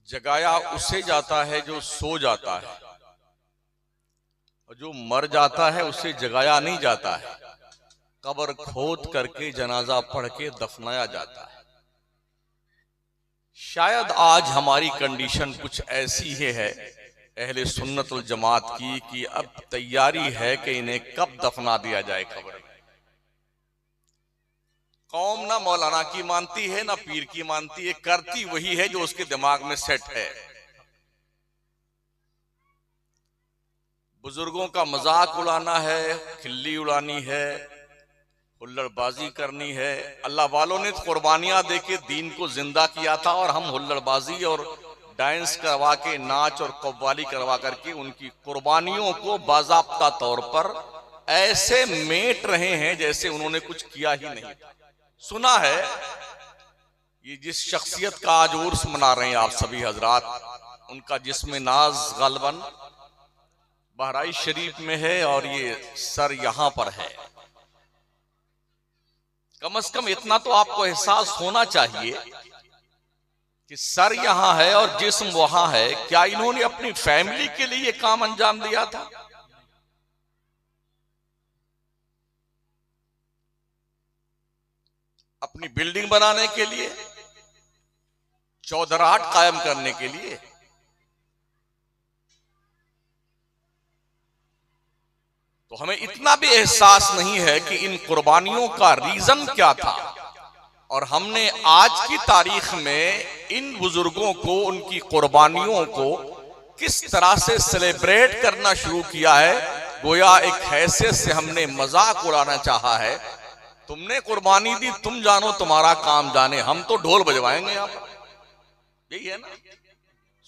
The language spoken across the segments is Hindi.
जगाया उससे जाता है जो सो जाता है, और जो मर जाता है उससे जगाया नहीं जाता है। कब्र खोद करके जनाजा पढ़ के दफनाया जाता है। शायद आज हमारी कंडीशन कुछ ऐसी ही है अहले सुन्नत वल जमात की कि अब तैयारी है कि इन्हें कब दफना दिया जाए कब्र में। कौम ना मौलाना की मानती है ना पीर की मानती है, करती वही है जो उसके दिमाग में सेट है। बुजुर्गों का मजाक उड़ाना है, खिल्ली उड़ानी है, हुल्लड़बाजी करनी है। अल्लाह वालों ने कुर्बानियां देके दीन को जिंदा किया था, और हम हुल्लड़बाजी और डांस करवा के, नाच और कव्वाली करवा करके उनकी कुर्बानियों को बाज़ाब्ता तौर पर ऐसे मेट रहे हैं जैसे उन्होंने कुछ किया ही नहीं। सुना है ये जिस शख्सियत का आज उर्स मना रहे हैं आप सभी हजरात, उनका जिस्म नाज गालिबन बहराइच शरीफ में है और ये सर यहां पर है। कम से कम इतना तो आपको एहसास होना चाहिए कि सर यहां है और जिस्म वहां है। क्या इन्होंने अपनी फैमिली के लिए ये काम अंजाम दिया था? अपनी बिल्डिंग बनाने के लिए, चौधराहट कायम करने के लिए? तो हमें इतना भी एहसास नहीं है कि इन कुर्बानियों का रीजन क्या था। और हमने आज की तारीख में इन बुजुर्गों को, उनकी कुर्बानियों को किस तरह से सेलिब्रेट करना शुरू किया है, गोया एक हैसियत से हमने मजाक उड़ाना चाहा है। तुमने कुर्बानी दी, तुम जानो तुम्हारा काम जाने, हम तो ढोल बजवाएंगे यहाँ पर। यही है ना?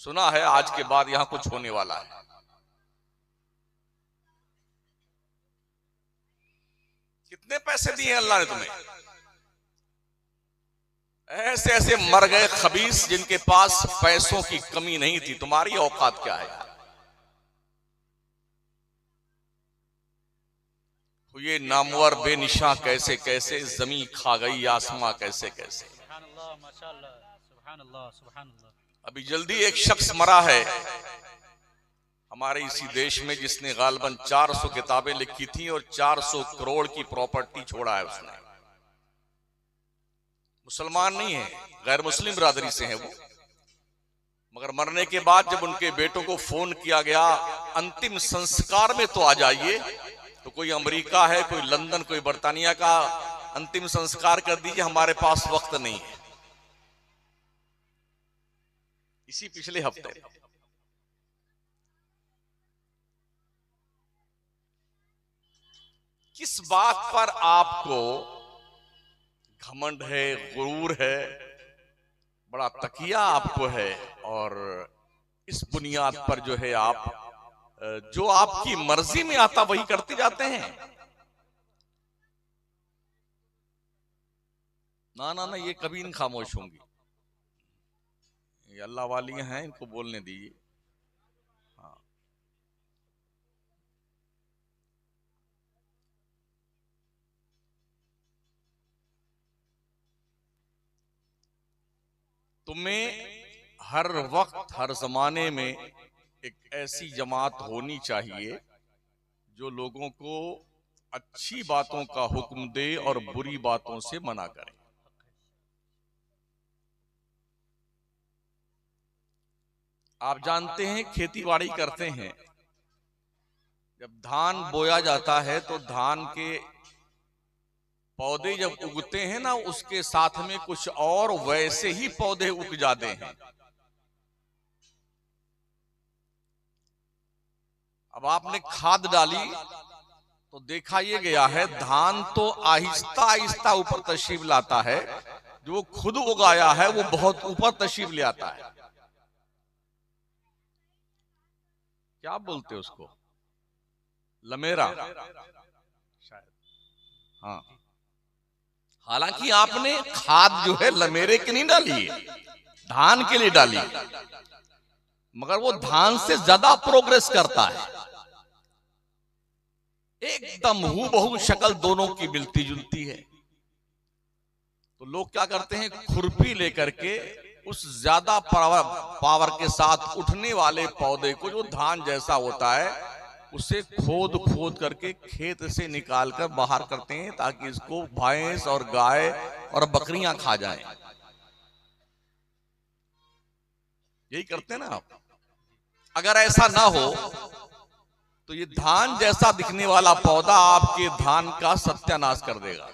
सुना है आज के बाद यहां कुछ होने वाला है। कितने पैसे दिए अल्लाह ने तुम्हें? ऐसे ऐसे मर गए खबीस जिनके पास पैसों की कमी नहीं थी। तुम्हारी औकात क्या है? ये नामवर बेनिशा कैसे कैसे, जमी खा गई आसमां कैसे कैसे। अभी जल्दी एक शख्स मरा है हमारे इसी देश में जिसने गालिबन 400 किताबें लिखी थी और 400 करोड़ की प्रॉपर्टी छोड़ा है उसने। मुसलमान नहीं है, गैर मुस्लिम बिरादरी से है वो। मगर मरने के बाद जब उनके बेटों को फोन किया गया अंतिम संस्कार में तो आ जाइए, तो कोई अमेरिका है, कोई लंदन, कोई बर्तानिया का अंतिम संस्कार कर दीजिए, हमारे पास वक्त नहीं है। इसी पिछले हफ्ते किस बात पर आपको घमंड है, गुरूर है, बड़ा तकिया आपको है, और इस बुनियाद पर जो है आप जो आपकी मर्जी में आता वही करते जाते हैं? ना ना ना, ये कभी नहीं खामोश होंगी। ये अल्लाह वाली हैं, इनको बोलने दीजिए। हाँ, तुम्हें हर वक्त हर जमाने में एक ऐसी जमात होनी चाहिए जो लोगों को अच्छी बातों का हुक्म दे और बुरी बातों से मना करे। आप जानते हैं खेती बाड़ी करते हैं, जब धान बोया जाता है तो धान के पौधे जब उगते हैं ना, उसके साथ में कुछ और वैसे ही पौधे उग जाते हैं। अब आपने खाद डाली तो देखा ये गया है धान तो आहिस्ता आहिस्ता ऊपर तशरीफ लाता है, जो वो खुद उगाया है वो बहुत ऊपर तशरीफ ले आता है। क्या बोलते हैं उसको? लमेरा शायद। हाँ, हालांकि आपने खाद जो है लमेरे के नहीं डाली है, धान के लिए डाली, मगर वो धान से ज्यादा प्रोग्रेस करता है। एकदम हूबहू शक्ल दोनों की मिलती जुलती है। तो लोग क्या करते हैं, खुरपी लेकर के उस ज्यादा पावर के साथ उठने वाले पौधे को, जो धान जैसा होता है, उसे खोद खोद करके खेत से निकालकर बाहर करते हैं ताकि इसको भैंस और गाय और बकरियां खा जाएं। यही करते हैं ना आप। अगर ऐसा ना हो तो ये धान जैसा दिखने वाला पौधा आपके धान का सत्यानाश कर देगा।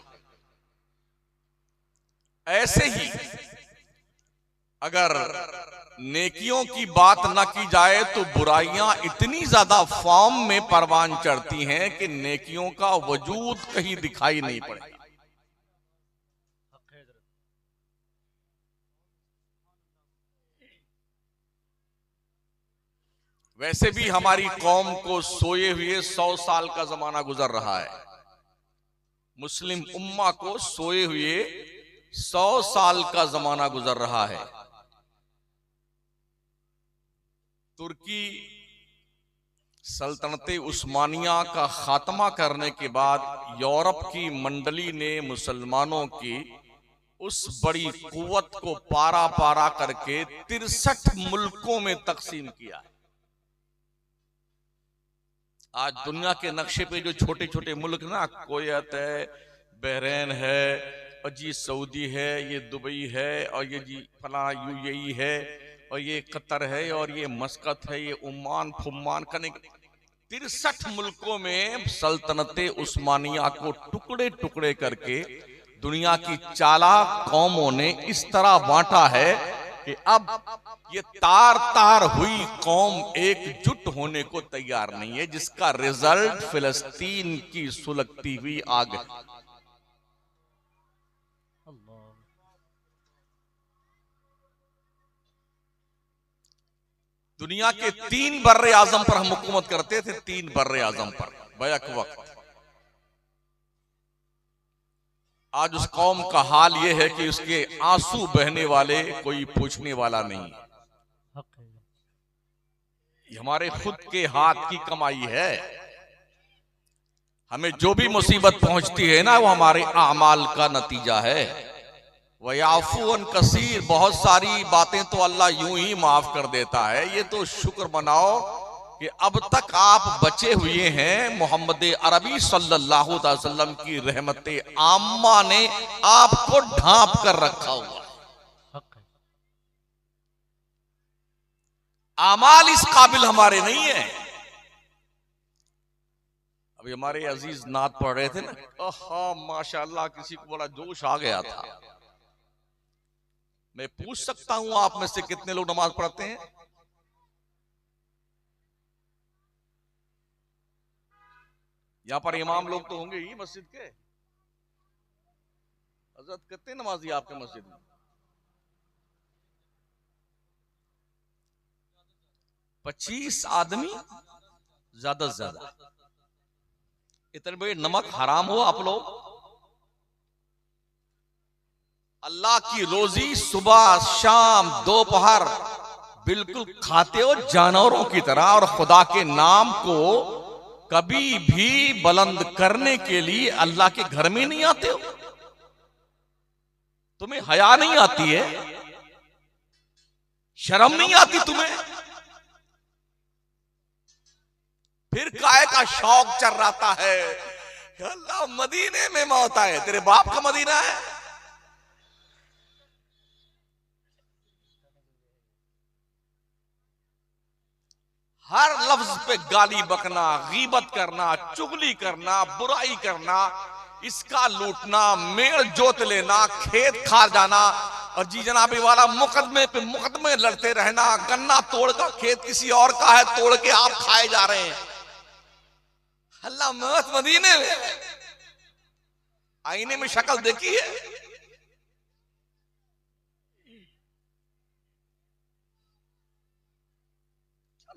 ऐसे ही अगर नेकियों की बात न की जाए तो बुराइयां इतनी ज्यादा फॉर्म में परवान चढ़ती हैं कि नेकियों का वजूद कहीं दिखाई नहीं पड़ेगा। वैसे भी हमारी कौम को सोए हुए 100 साल का जमाना गुजर रहा है। मुस्लिम उम्मा को सोए हुए 100 साल का जमाना गुजर रहा है। तुर्की सल्तनते उस्मानिया का खात्मा करने के बाद यूरोप की मंडली ने मुसलमानों की उस बड़ी कुव्वत को पारा पारा करके 63 मुल्कों में तकसीम किया। आज दुनिया के नक्शे पे जो छोटे छोटे मुल्क ना, कुवैत है, बहरीन है, और जी सऊदी है, ये दुबई है, और ये जी फला यूएई है, और ये कतर है, और ये मस्कत है, ये उम्मान फुम्मान करने 63 मुल्कों में सल्तनते उस्मानिया को टुकड़े टुकड़े करके दुनिया की चालाक कौमों ने इस तरह बांटा है कि अब ये तार तार हुई कौम एकजुट होने को तैयार नहीं है, जिसका रिजल्ट फिलिस्तीन की सुलगती हुई आग है। दुनिया के 3 बर्रे आजम पर हम हुकूमत करते थे, 3 बर्रे आजम पर बैक वक्त। आज उस कौम का हाल यह है कि उसके आंसू बहने वाले कोई पूछने वाला नहीं। ये हमारे खुद के हाथ की कमाई है। हमें जो भी मुसीबत पहुंचती है ना, वो हमारे आमाल का नतीजा है। वयाफून कसीर, बहुत सारी बातें तो अल्लाह यूं ही माफ कर देता है। ये तो शुक्र मनाओ कि अब तक आप बचे हुए हैं। मोहम्मद अरबी सल्लल्लाहु अलैहि वसल्लम की रहमते आम्मा ने आपको ढांप कर रखा हुआ है। आमाल इस काबिल हमारे नहीं है। अभी हमारे अजीज नात पढ़ रहे थे ना, माशाअल्लाह, किसी को बड़ा जोश आ गया था। मैं पूछ सकता हूं आप में से कितने लोग नमाज पढ़ते हैं? यहां पर इमाम लोग तो होंगे ही मस्जिद के। हजरत कितने नमाजी आपके मस्जिद में? 25 आदमी ज्यादा से ज्यादा। इतने बड़े नमक हराम हो आप लोग। अल्लाह की रोजी सुबह शाम दोपहर बिल्कुल खाते हो जानवरों की तरह, और खुदा के नाम को कभी भी बुलंद करने के लिए अल्लाह के घर में नहीं आते हो। तुम्हें हया नहीं आती है? शर्म नहीं आती तुम्हें? फिर काय का शौक चल रहा है, अल्लाह मदीने में मौत आए। तेरे बाप का मदीना है? हर लफ्ज पे गाली बकना, गीबत करना, चुगली करना, बुराई करना, इसका लूटना, मेड़ जोत लेना, खेत खा जाना, और जी जनाबी वाला मुकदमे पे मुकदमे लड़ते रहना। गन्ना तोड़ का खेत किसी और का है, तोड़ के आप खाए जा रहे हैं। अल्लाह मौत मदीने में। आईने में शक्ल देखी है?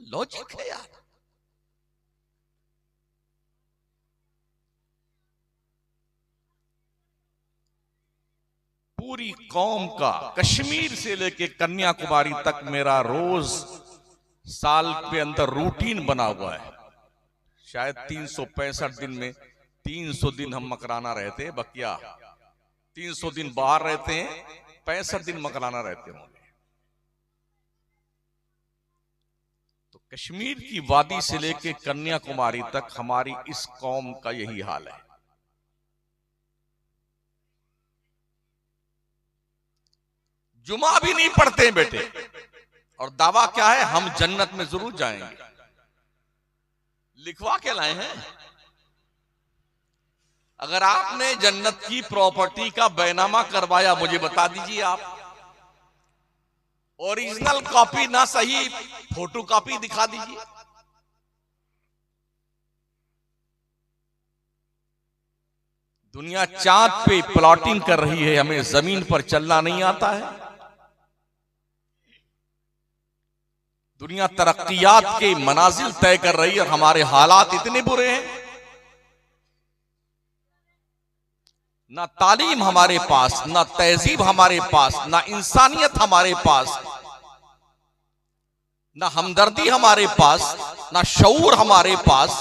लॉजिक है यार। पूरी कौम का कश्मीर से लेके कन्याकुमारी तक मेरा रोज साल के अंदर रूटीन बना हुआ है। शायद 365 दिन में 300 दिन हम मकराना रहते हैं। बकिया 300 दिन बाहर रहते हैं, 65 दिन मकराना रहते होंगे। कश्मीर की वादी से लेकर कन्याकुमारी तक हमारी इस कौम का यही हाल है। जुमा भी नहीं पढ़ते बेटे, और दावा क्या है, हम जन्नत में जरूर जाएंगे। लिखवा के लाए हैं। अगर आपने जन्नत की प्रॉपर्टी का बैनामा करवाया, मुझे बता दीजिए आप। ओरिजिनल कॉपी ना सही, फोटो कॉपी दिखा दीजिए। दुनिया चांद पे प्लॉटिंग कर रही है, हमें जमीन पर चलना नहीं आता है। दुनिया तरक्कियात के मनाजिल तय कर रही है और हमारे हालात इतने बुरे हैं। ना तालीम हमारे पास, ना तहजीब हमारे पास, ना इंसानियत हमारे पास, ना हमदर्दी हमारे पास, ना शऊर हमारे पास।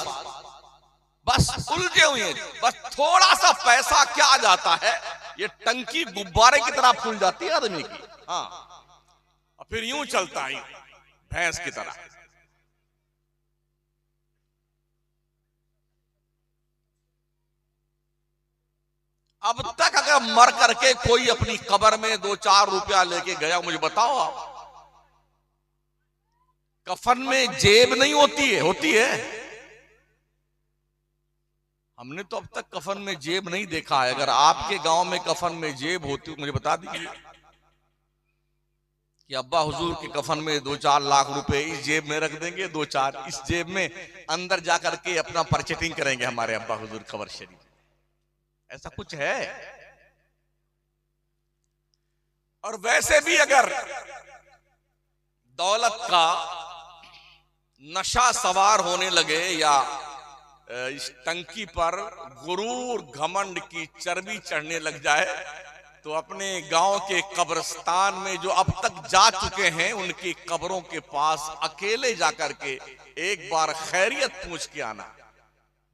बस उलझे हुए हैं। बस थोड़ा सा पैसा क्या आ जाता है, ये टंकी गुब्बारे की तरह फूल जाती है आदमी की। हाँ, और फिर यूं चलता है भैंस की तरह। अब तक अगर मर करके कोई अपनी कब्र में 2-4 रुपया लेके गया, मुझे बताओ आप। कफन में जेब नहीं होती है, होती है। हमने तो अब तक कफन में जेब नहीं देखा है। अगर आपके गांव में कफन में जेब होती मुझे बता दीजिए कि अब्बा हुजूर के कफन में 2-4 लाख रुपए इस जेब में रख देंगे, 2-4 इस जेब में, अंदर जाकर के अपना परचेटिंग करेंगे हमारे अब्बा हुजूर कब्र शरीफ। ऐसा कुछ है? और वैसे भी अगर दौलत का नशा सवार होने लगे या इस टंकी पर गुरूर घमंड की चर्बी चढ़ने लग जाए, तो अपने गांव के कब्रिस्तान में जो अब तक जा चुके हैं, उनकी कब्रों के पास अकेले जाकर के एक बार खैरियत पूछ के आना,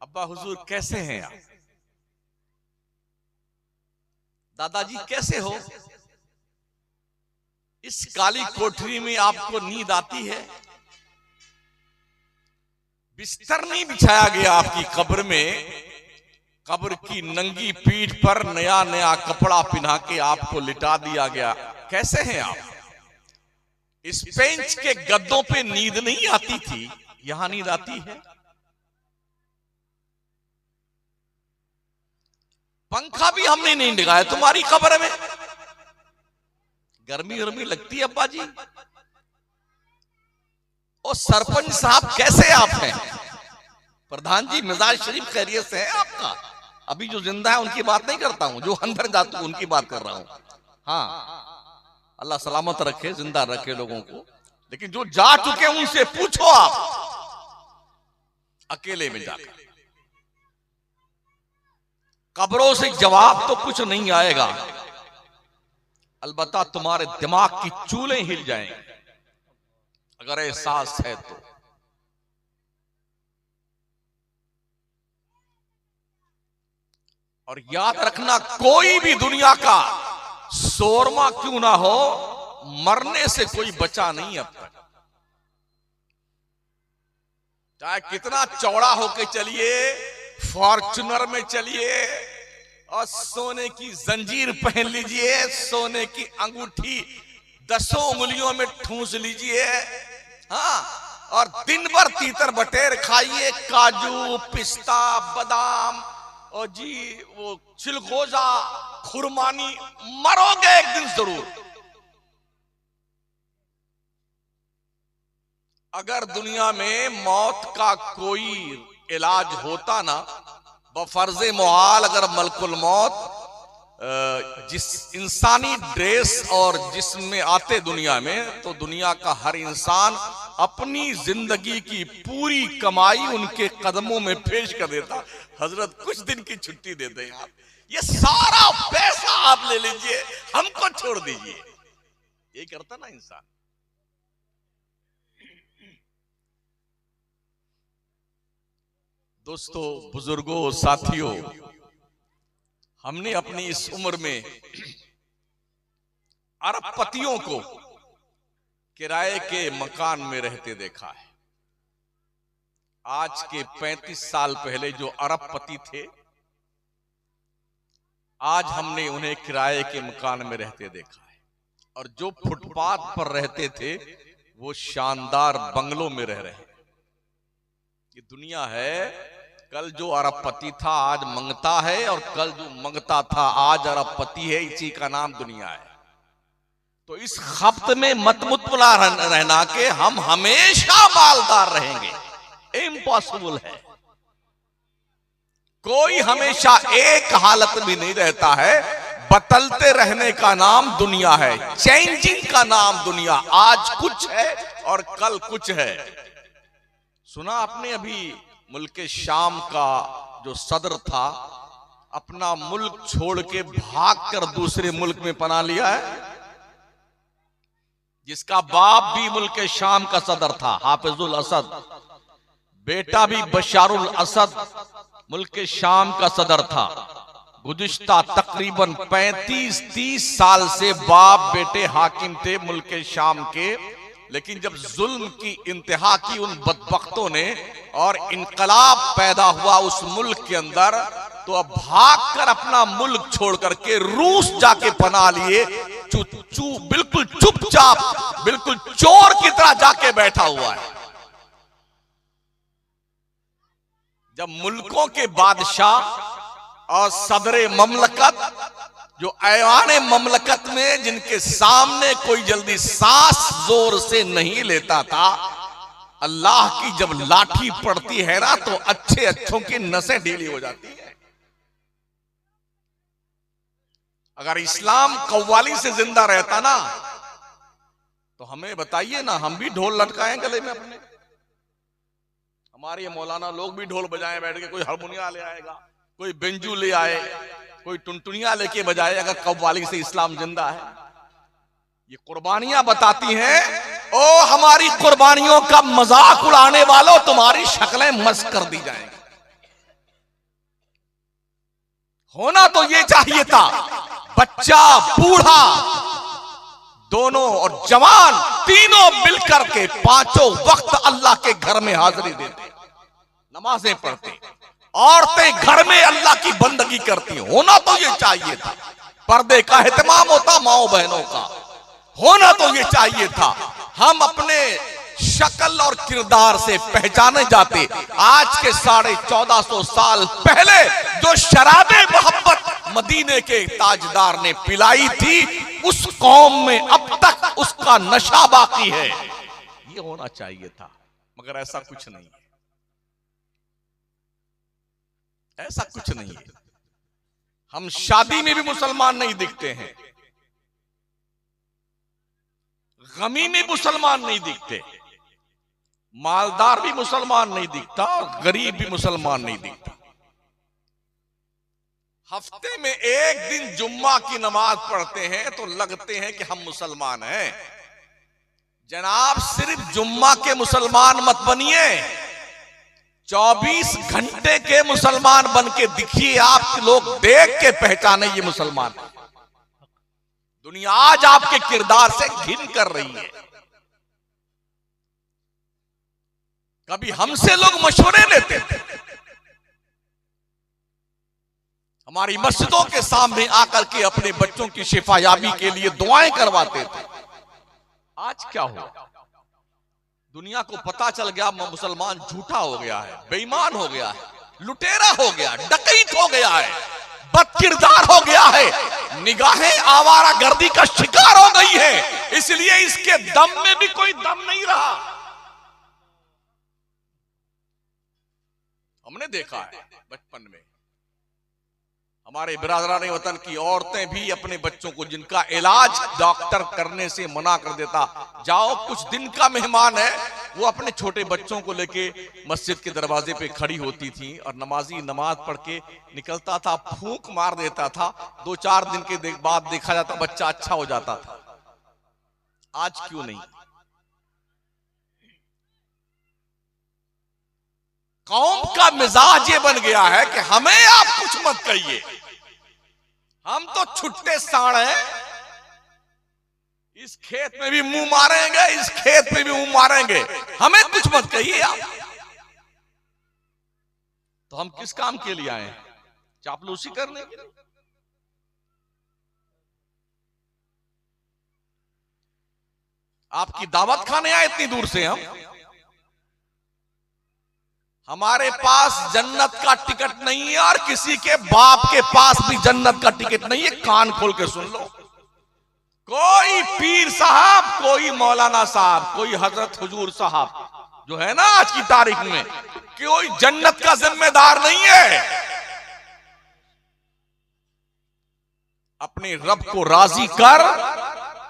अब्बा हुजूर कैसे हैं आप, दादाजी कैसे हो, इस काली कोठरी में आपको नींद आती है, बिस्तर नहीं बिछाया गया आपकी कब्र में, कब्र की नंगी पीठ पर नया नया कपड़ा पहना के आपको लिटा दिया गया, कैसे हैं आप? इस बेंच के गद्दों पे नींद नहीं आती थी, यहां नींद आती है। पंखा भी हमने नहीं लगाया तुम्हारी कब्र में, गर्मी गर्मी लगती है अब्बा जी। ओ सरपंच साहब कैसे आप हैं? प्रधान जी मिजाज शरीफ खैरियत से है आपका? अभी जो जिंदा है उनकी बात नहीं करता हूं, जो अंदर जाते हैं उनकी बात कर रहा हूं। हाँ, अल्लाह सलामत रखे, जिंदा रखे लोगों को। लेकिन जो जा चुके उनसे पूछो आप, अकेले में जाकर। कब्रों से जवाब तो कुछ नहीं आएगा, अलबत्ता तुम्हारे दिमाग की चूलें हिल जाएंगी, अगर एहसास है तो। और याद रखना, कोई भी दुनिया का शोरमा क्यों ना हो, मरने से कोई बचा नहीं अब तक। चाहे कितना चौड़ा होके चलिए, फॉर्च्यूनर में चलिए और सोने की जंजीर पहन लीजिए, सोने की अंगूठी 10 उंगलियों में ठूंस लीजिए, हाँ, और दिन भर तीतर बटेर खाइए, काजू पिस्ता बादाम और जी वो चिलगोजा खुरमानी, मरोगे एक दिन जरूर। अगर दुनिया में मौत का कोई इलाज होता ना, बफर्जे मुहाल अगर मलकुल मौत जिस इंसानी ड्रेस और जिसमें आते दुनिया में, तो दुनिया का हर इंसान अपनी जिंदगी की पूरी कमाई उनके कदमों में पेश कर देता, हजरत कुछ दिन की छुट्टी दे दें आप, ये सारा पैसा आप ले लीजिए, हमको छोड़ दीजिए। ये करता ना इंसान। दोस्तों, बुजुर्गों, साथियों, हमने अपनी इस उम्र में अरबपतियों को किराए के मकान में रहते देखा है। आज के 35 साल पहले जो अरबपति थे, आज हमने उन्हें किराए के मकान में रहते देखा है, और जो फुटपाथ पर रहते थे वो शानदार बंगलों में रह रहे हैं। ये दुनिया है। कल जो अरबपति था आज मंगता है, और कल जो मंगता था आज अरबपति है। इसी का नाम दुनिया है। तो इस खप्त में मत मुतला रहना के हम हमेशा मालदार रहेंगे, इम्पॉसिबल है। कोई हमेशा एक हालत में नहीं रहता है। बदलते रहने का नाम दुनिया है, चेंजिंग का नाम दुनिया। आज कुछ है और कल कुछ है। सुना आपने अभी मुल्क शाम का जो सदर था, अपना मुल्क छोड़ के भागकर दूसरे मुल्क में पना लिया है, जिसका बाप भी मुल्क शाम का सदर था, हाफिजुल असद, बेटा भी बशारुल असद मुल्क शाम का सदर था। गुज़िश्ता तकरीबन 35-30 साल से बाप बेटे हाकिम थे मुल्क शाम के। लेकिन जब जुल्म की इंतहा की उन बदबख्तों ने और इनकलाब पैदा हुआ उस मुल्क के अंदर, तो अब भागकर अपना मुल्क छोड़ करके रूस जाके पना लिए। बिल्कुल चुपचाप, बिल्कुल चोर की तरह जाके बैठा हुआ है। जब मुल्कों के बादशाह और सदरे ममलकत, जो ऐवाने ममलकत में जिनके सामने कोई जल्दी सांस जोर से नहीं लेता था, अल्लाह की जब लाठी पड़ती है ना तो अच्छे अच्छों की नसें ढीली हो जाती है। अगर इस्लाम कव्वाली से जिंदा रहता ना तो हमें बताइए ना, हम भी ढोल लटकाएं गले में अपने। हमारे मौलाना लोग भी ढोल बजाएं बैठ के, कोई हारमोनिया ले आएगा, कोई बेंजू ले आए, कोई टुनटुनिया लेके बजाए, अगर कव्वाली से इस्लाम जिंदा है। ये कुर्बानियां बताती हैं, ओ हमारी कुर्बानियों का मजाक उड़ाने वालों, तुम्हारी शक्लें मस्क कर दी जाएंगी। होना तो ये चाहिए था, बच्चा बूढ़ा दोनों और जवान तीनों मिलकर के पांचों वक्त अल्लाह के घर में हाजिरी देते, नमाजें पढ़ते, औरतें घर में अल्लाह की बंदगी करती। होना तो ये चाहिए था, पर्दे का एहतमाम होता माओ बहनों का। होना तो ये चाहिए था, हम अपने शक्ल और किरदार से पहचाने जाते। आज के 1450 साल पहले जो शराबे मोहब्बत मदीने के ताजदार ने पिलाई थी, उस कौम में अब तक उसका नशा बाकी है। ये होना चाहिए था, मगर ऐसा कुछ नहीं है, ऐसा कुछ नहीं है। हम शादी में भी मुसलमान नहीं दिखते हैं, गमी में मुसलमान नहीं दिखते, मालदार भी मुसलमान नहीं दिखता और गरीब भी मुसलमान नहीं दिखता। हफ्ते में एक दिन जुम्मा की नमाज पढ़ते हैं तो लगते हैं कि हम मुसलमान हैं। जनाब, सिर्फ जुम्मा के मुसलमान मत बनिए, 24 घंटे के मुसलमान बन के दिखिए। आप लोग देख के पहचाने ये मुसलमान। दुनिया आज आपके किरदार से घिन कर रही है। कभी हमसे लोग मशवरे लेते थे, हमारी मस्जिदों के सामने आकर के अपने बच्चों की शिफायाबी के लिए दुआएं करवाते थे। आज क्या हुआ? दुनिया को पता चल गया मुसलमान झूठा हो गया है, बेईमान हो गया है, लुटेरा हो गया, डकैत हो गया है, बदकिरदार हो गया है, निगाहें आवारा गर्दी का शिकार हो गई है। इसलिए इसके दम में भी कोई दम नहीं रहा। हमने देखा है बचपन में हमारे बिरादरान वतन की औरतें भी अपने बच्चों को, जिनका इलाज डॉक्टर करने से मना कर देता, जाओ कुछ दिन का मेहमान है, वो अपने छोटे बच्चों को लेके मस्जिद के दरवाजे पे खड़ी होती थी और नमाजी नमाज पढ़ के निकलता था, फूंक मार देता था, 2-4 दिन के बाद देखा जाता बच्चा अच्छा हो जाता था। आज क्यों नहीं? कौम का मिजाज ये बन गया है कि हमें आप कुछ मत कहिए, हम तो छुट्टे साड़ हैं, इस खेत में भी मुंह मारेंगे, इस खेत में भी मुंह मारेंगे, हमें कुछ मत कहिए आप। तो हम किस काम के लिए आए हैं? चापलूसी करने के लिए? आपकी दावत खाने आए इतनी दूर से हम? हमारे पास जन्नत का टिकट नहीं है और किसी के बाप के पास भी जन्नत का टिकट नहीं है। कान खोल के सुन लो, कोई पीर साहब, कोई मौलाना साहब, कोई हजरत हुजूर साहब जो है ना आज की तारीख में, कोई जन्नत का जिम्मेदार नहीं है। अपने रब को राजी कर,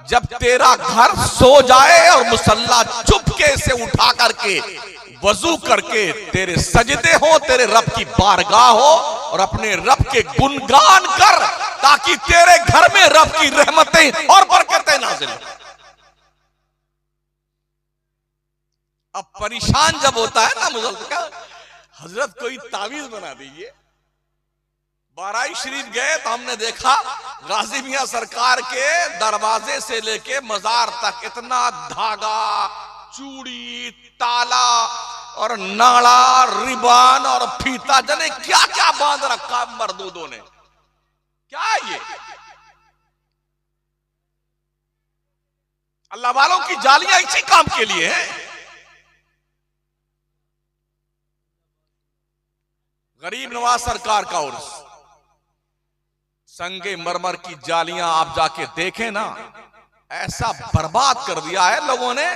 जब तेरा घर सो जाए और मुसल्ला चुपके से उठा करके वजू करके तेरे सजदे हो, तेरे रब की बारगाह हो, और अपने रब के गुणगान कर, ताकि तेरे घर में रब की रहमतें और बरकतें नाज़िल हो। अब परेशान जब होता है ना मुसलमान, हजरत कोई तावीज बना दीजिए। बाराई शरीफ गए तो हमने देखा गाजी मियां सरकार के दरवाजे से लेके मजार तक इतना धागा, चूड़ी, ताला और नाड़ा, रिबान और फीता, जने क्या क्या बांध रखा मर्दूदों ने। क्या ये अल्लाह वालों की जालियां इसी काम के लिए हैं। गरीब नवाज सरकार का उर्स, संगे मरमर की जालियां आप जाके देखें ना, ऐसा बर्बाद कर दिया है लोगों ने।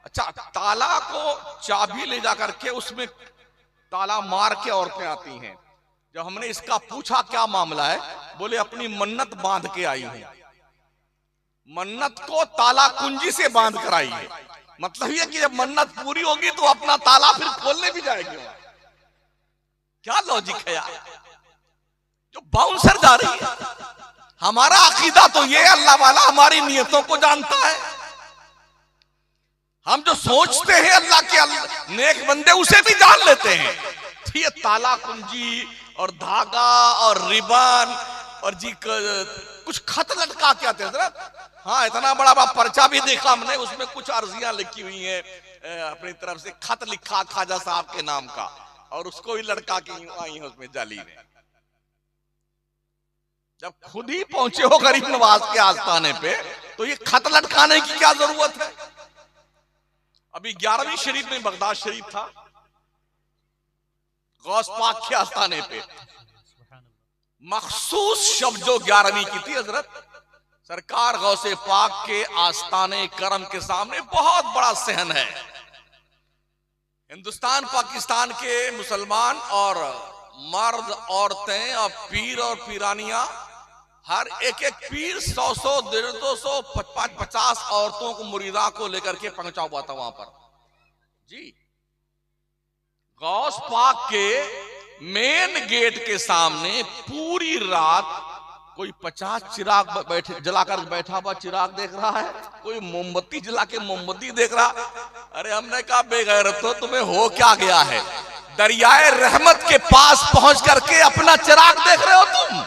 अच्छा, ताला को चाबी ले जाकर के उसमें ताला मार के औरतें आती हैं। जब हमने इसका पूछा क्या मामला है, बोले अपनी मन्नत बांध के आई है। मन्नत को ताला कुंजी से बांध कर आई है। मतलब ये कि जब मन्नत पूरी होगी तो अपना ताला फिर खोलने भी जाएगी। क्या लॉजिक है यार, जो बाउंसर जा रही है। हमारा अकीदा तो ये, अल्लाह वाला हमारी नियतों को जानता है। हम जो सोचते हैं अल्लाह के नेक बंदे उसे भी जान लेते हैं। ये ताला कुंजी और धागा और रिबन और जी कुछ खत लटका क्या थे जरा। हाँ, इतना बड़ा बड़ा पर्चा भी देखा हमने, उसमें कुछ अर्जियां लिखी हुई हैं अपनी तरफ से, खत लिखा ख्वाजा साहब के नाम का, और उसको ही लड़का के आई है उसमें जाली ने। जब खुद ही पहुंचे हो गरीब नवाज के आस्थाने पे, तो ये खत लटकाने की क्या जरूरत है। अभी 11वीं शरीफ में बगदाद शरीफ था, गौस पाक के आस्थाने पे मखसूस शब्द जो 11वीं की थी, हजरत सरकार गौसे पाक के आस्थाने करम के सामने बहुत बड़ा सहन है। हिंदुस्तान पाकिस्तान के मुसलमान और मर्द, औरतें और पीर और पीरानियां, हर एक एक पीर 100-100, 150, 50 औरतों को, मुरीदा को लेकर के पहुंचा हुआ था वहां पर जी। गौस पाक के मेन गेट के सामने पूरी रात कोई 50 चिराग बैठे जलाकर बैठा हुआ चिराग देख रहा है, कोई मोमबत्ती जला के मोमबत्ती देख रहा। अरे हमने कहा बेगैरतो, तुम्हें हो क्या गया है? दरियाए रहमत के पास पहुंच करके अपना चिराग देख रहे हो तुम।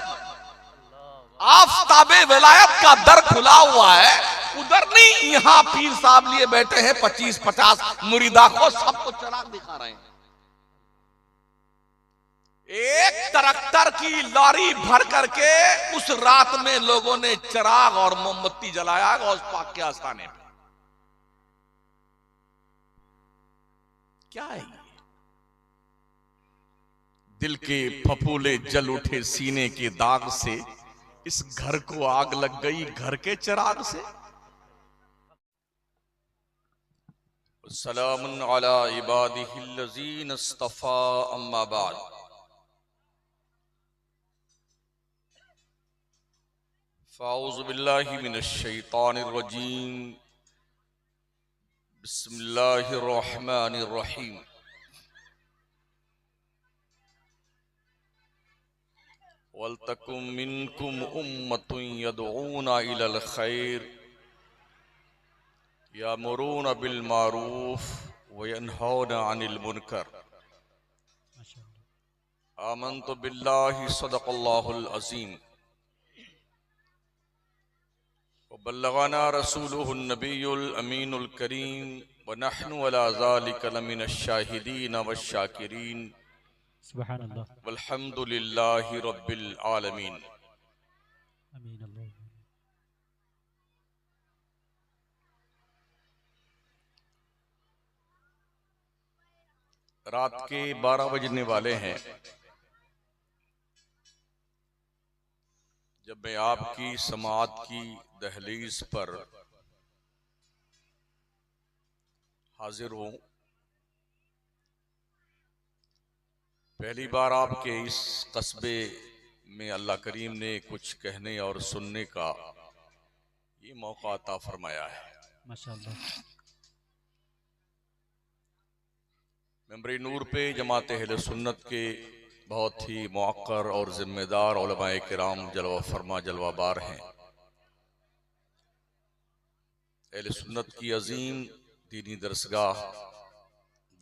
आफताबे विलायत का दर खुला हुआ है, उधर नहीं, यहां पीर साहब लिए बैठे हैं 25-50 मुरीदा को, सबको चिराग दिखा रहे हैं। एक ट्रैक्टर की लॉरी भर करके उस रात में लोगों ने चिराग और मोमबत्ती जलाया गौस पाक के आस्थाने पे। क्या है ये? दिल के फफूले जल उठे सीने के दाग से, इस घर को आग लग गई घर के चिराग से। सलामुन अला इबादिहिल्लज़ीन इस्तफ़ा, अम्मा बाद। फ़ाऊज़ु बिल्लाहि मिनश शैतानिर रजीम, बिस्मिल्लाहिर रहमानिर रहीम। वलतकुम मिनकुम उम्मतुन यदऊना इलल खैर यामुरूना बिल मारूफ व यनहौना अनिल मुनकर। आमन्तु बिल्लाहि सदक़ल्लाहुल अज़ीम व बल्लगना रसूलुहुन नबियुल अमीनुल करीम व नहनु अला ज़ालिका लमिनश शाहिदीन वश शाकिरीन सुभान अल्लाह। वल्हम्दुलिल्लाहि रब्बिल आलमीन। आमीन अल्लाह। रात के 12 बजने वाले हैं जब मैं आपकी समाअत की दहलीज पर हाजिर हूं। पहली बार आपके इस कस्बे में अल्लाह करीम ने कुछ कहने और सुनने का ये मौका अता फरमाया है। माशाअल्लाह। मेंबरे नूर पे जमात अहले सुन्नत के बहुत ही मुअक्कर और जिम्मेदार उलमाए किराम जलवा फरमा जलवाबार हैं। अहले सुन्नत की अजीम दीनी दरसगाह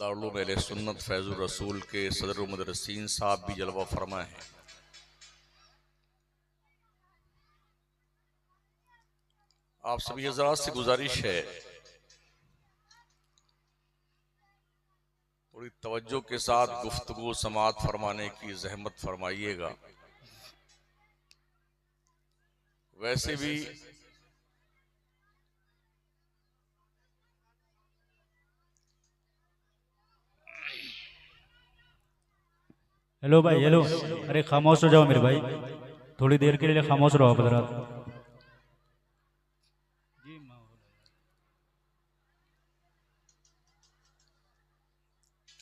दारुल उलूम अहले सुन्नत फैजुर रसूल के सदर मुदर्रिसीन साहब भी जलवा फरमा हैं। आप सभी हज़रात से गुजारिश है थोड़ी तवज्जो के साथ गुफ्तगू समाअत फरमाने की जहमत फरमाइएगा। वैसे भी हेलो भाई, हेलो। अरे खामोश हो जाओ मेरे भाई, थोड़ी देर के लिए खामोश रहो आप हज़रात।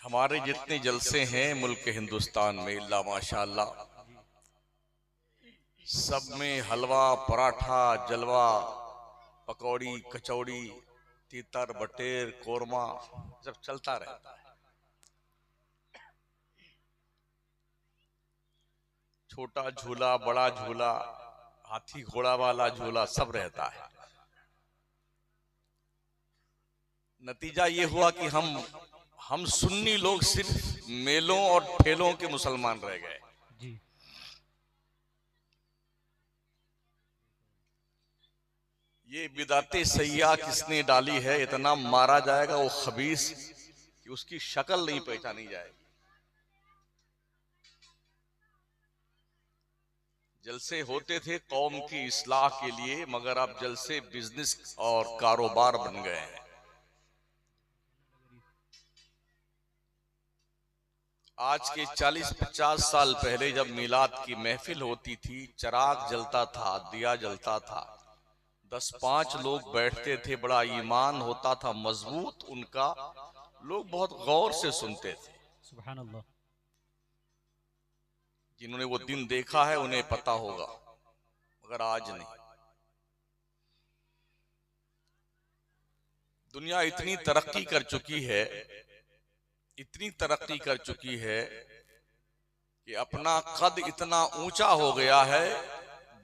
हमारे जितने जलसे हैं मुल्क हिंदुस्तान में इल्ला माशाअल्लाह, सब में हलवा पराठा जलवा पकौड़ी कचौड़ी तीतर बटेर कोरमा सब चलता रहता है। छोटा झूला बड़ा झूला हाथी घोड़ा वाला झूला सब रहता है। नतीजा ये हुआ कि हम सुन्नी लोग सिर्फ मेलों और ठेलों के मुसलमान रह गए। जी। ये बिदाते सैया किसने डाली है, इतना मारा जाएगा वो खबीस कि उसकी शक्ल नहीं पहचानी जाएगी। जलसे होते थे कौम की इस्लाह के लिए, मगर अब जलसे बिजनेस और कारोबार बन गए हैं। आज के 40-50 साल पहले जब मिलाद की महफिल होती थी, चराग जलता था, दिया जलता था, 10-5 लोग बैठते थे, बड़ा ईमान होता था मजबूत उनका, लोग बहुत गौर से सुनते थे। सुभान अल्लाह। जिन्होंने वो दिन देखा है उन्हें पता होगा, मगर आज नहीं। दुनिया इतनी तरक्की कर चुकी है, इतनी तरक्की कर चुकी है कि अपना कद इतना ऊंचा हो गया है,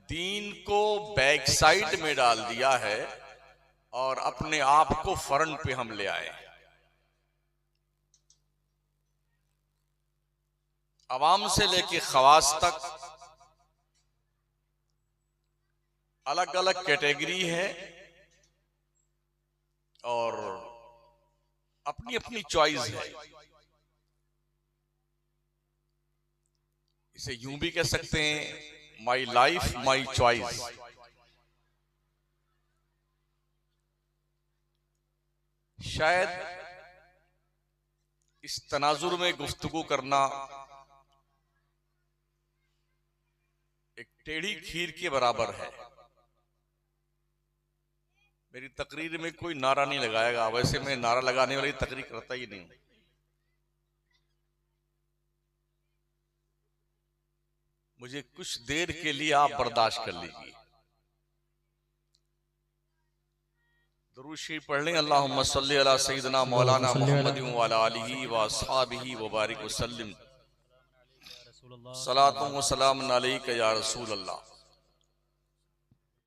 दीन को बैक साइड में डाल दिया है और अपने आप को फ्रंट पे हम ले आए। अवाम से लेके खवास तक अलग अलग कैटेगरी है और अपनी अपनी चॉइस है। इसे यूं भी कह सकते हैं, माई लाइफ माई चॉइस। शायद इस तनाजुर में गुफ्तगू करना एक टेढ़ी खीर के बराबर है। मेरी तकरीर में कोई नारा नहीं लगाएगा, वैसे मैं नारा लगाने वाली तकरीर करता ही नहीं हूं। मुझे कुछ देर के लिए आप बर्दाश्त कर लीजिए। दुरूद शरीफ पढ़ लें। अल्लाहुम्मा सल्ली अला सय्यिदना मौलाना मुहम्मद व अला आलिहि व अस्हाबिहि व बारिक वसल्लिम। सलातुन व सलामुन अलैका या रसूल अल्लाह।